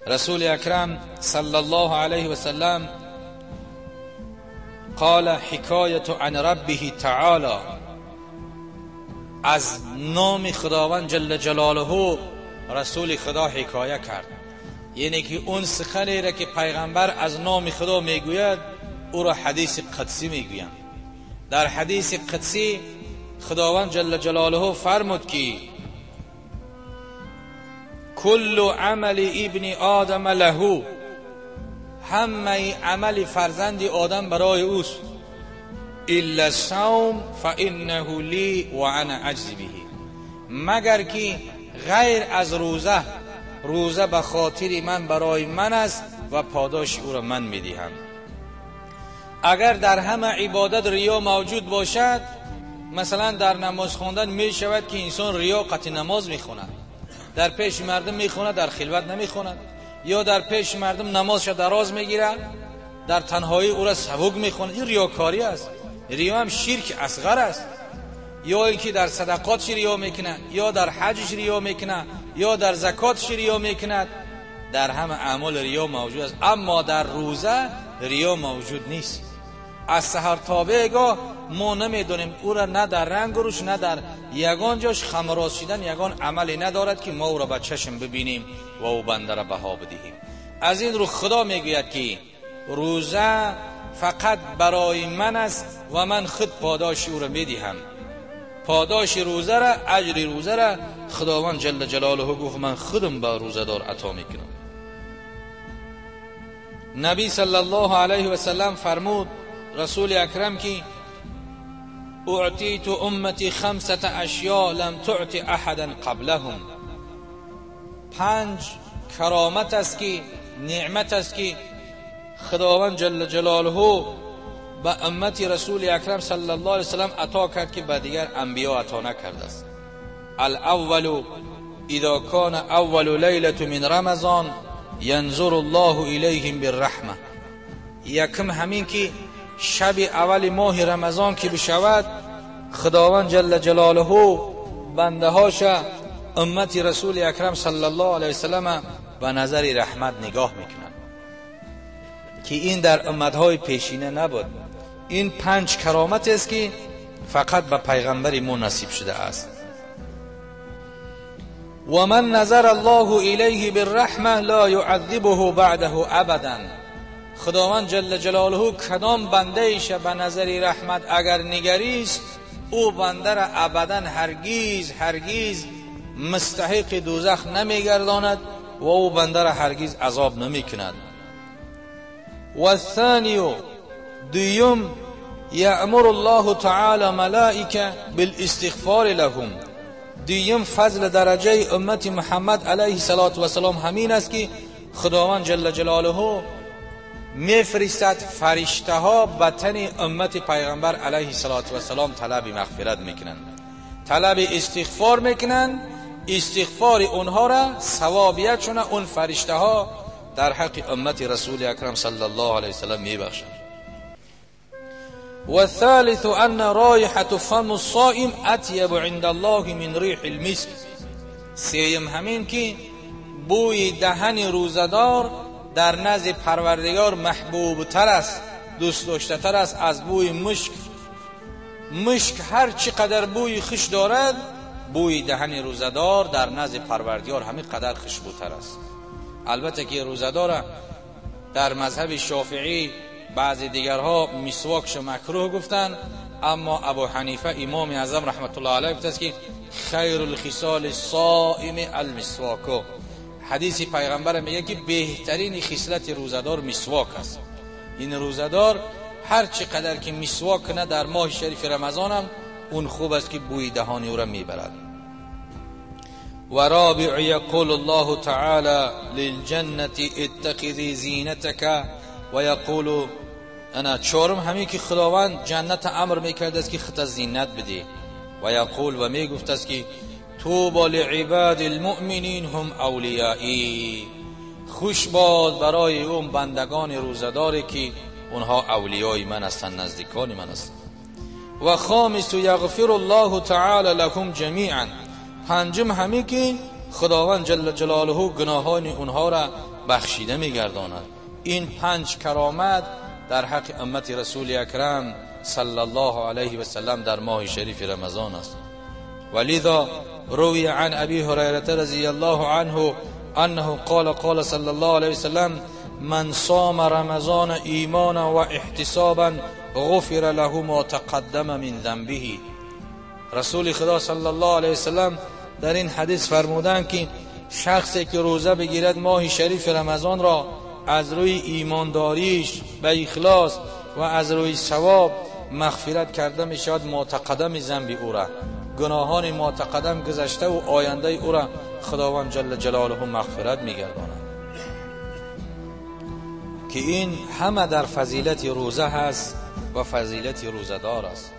رسول اکرم صلی الله علیه و سلم قال حکایت عن ربه تعالی، از نام خداوند جل جلاله رسول خدا حکایه کرد. یعنی که اون سخنی را که پیغمبر از نام خدا میگوید او را حدیث قدسی میگویند. در حدیث قدسی خداوند جل جلاله فرمود که کل عمل ابن آدم له، همه عمل فرزند آدم برای اوست، الا الصوم فانه لی و انا اجزی به، مگر که غیر از روزه، روزه به خاطر من برای من است و پاداش او را من میدهم. اگر در همه عبادت ریا موجود باشد، مثلا در نماز خواندن می شود که انسان ریا قطع نماز میخواند، در پیش مردم میخواند، در خلوت نمیخواند، یا در پیش مردم نمازش دراز میگیرد، در تنهایی او را سبک میخواند، این ریاکاری است. ریا هم شرک اصغر است. یا اینکه در صدقاتش ریا میکند، یا در حجش ریا میکند، یا در زکاتش ریا میکند، در همه اعمال ریا موجود است. اما در روزه ریا موجود نیست. از سحر تا بیگاه ما نمیدونیم او را، نه در رنگ روش، نه در یگان جاش خمر آسیدن یگان عملی ندارد که ما او را به چشم ببینیم و او بنده را بها بدهیم. از این رو خدا میگوید که روزه فقط برای من است و من خود پاداش او را میدهم. پاداش روزه را، اجر روزه را خداوند جل جلاله گفت من خودم به روزه دار عطا میکنم. نبی صلی الله علیه و سلم فرمود، رسول اکرم که اعطیت امتی 5 اشیاء لم تعط احدا قبلهم، 5 کرامت است که، نعمت است که خداوند جل جلاله به امت رسول اکرم صلی الله علیه وسلم عطا کرد که به دیگر انبیا عطا نکرده است. الاول اذا کان اول لیلة من رمضان ینظر الله الیهم بالرحمه، یکم همین که شب اول ماه رمضان که بشود خداوند جل جلاله بنده هاش امت رسول اکرم صلی الله علیه وسلم به نظر رحمت نگاه میکنند، که این در امت های پیشینه نبود. این 5 کرامت است که فقط به پیغمبر ما نصیب شده است. و من نظر الله الیه بالرحمه لا یعذبه بعده ابدا، خداوند جل جلاله کدام بنده ایش به نظر رحمت اگر نگریست، او بنده را ابدا هرگیز مستحق دوزخ نمیگرداند و او بنده را هرگیز عذاب نمیکند. و الثانی، دویم، یأمر الله تعالی ملائکه بالاستغفار لهم، دویم فضل درجه امت محمد علیه السلام همین است که خداوند جل جلاله میفرستد فرشته ها به تن امت پیغمبر علیه السلام طلب مغفرت میکنند، طلب استغفار میکنند. استغفار اونها را، ثوابیتشون اون فرشته ها در حق امت رسول اکرم صلی الله علیه وسلم میبخشند. و الثالث ان رایحة فم الصائم اطیب عند الله من ریح المسک، سیم همین که بوی دهن روزدار در نزد پروردگار محبوب تر است، دوست داشته تر است از بوی مشک. مشک هر چقدر بوی خوش دارد، بوی دهن روزدار در نزد پروردگار همین قدر خوشبوتر است. البته که روزدار در مذهب شافعی بعضی دیگرها مسواکش مکروه گفتن، اما ابو حنیفه امام اعظم رحمت الله علیه گفته است که خیر الخصال الصائم المسواک. حدیث پیغمبر میگه که بهترین خصلت روزدار مسواک است. این روزدار هر چقدر که مسواک کنه در ماه شریف رمضان هم اون خوب است که بوی دهان او را میبرد. و رابع یقول الله تعالی للجنة اتخذی زینتک و یقول انا، چهارم همین که خداوند جنت امر میکرده است که خط زینت بده، و یقول و میگفت است که طوبی لعباد المؤمنین هم اولیایی، خوش باد برای اون بندگان روزداری که اونها اولیای من هستند، نزدیکان من هستند. و خامس یغفر الله تعالی لهم جمیعا، پنجم همین که خداوند جل جلاله گناهان اونها را بخشیده می‌گرداند. این 5 کرامت در حق امت رسول اکرم صلی الله علیه و سلم در ماه شریف رمضان است. ولذا روی عن ابی هریره رضی الله عنه انه قال صلی الله علیه و سلم من صام رمضان ایمانا و احتسابا غفر له ما تقدم من ذنبه. رسول خدا صلی الله علیه و سلم در این حدیث فرمودند که شخصی که روزه بگیرد ماه شریف رمضان را از روی ایمانداریش به اخلاص و از روی ثواب مغفرت کرده می شود ما تقدم ذنب او را، گناهان ما تقدم گذشته و آینده او را خداوند جل جلاله مغفرت می گرداند. که این همه در فضیلت روزه هست و فضیلت روزدار است.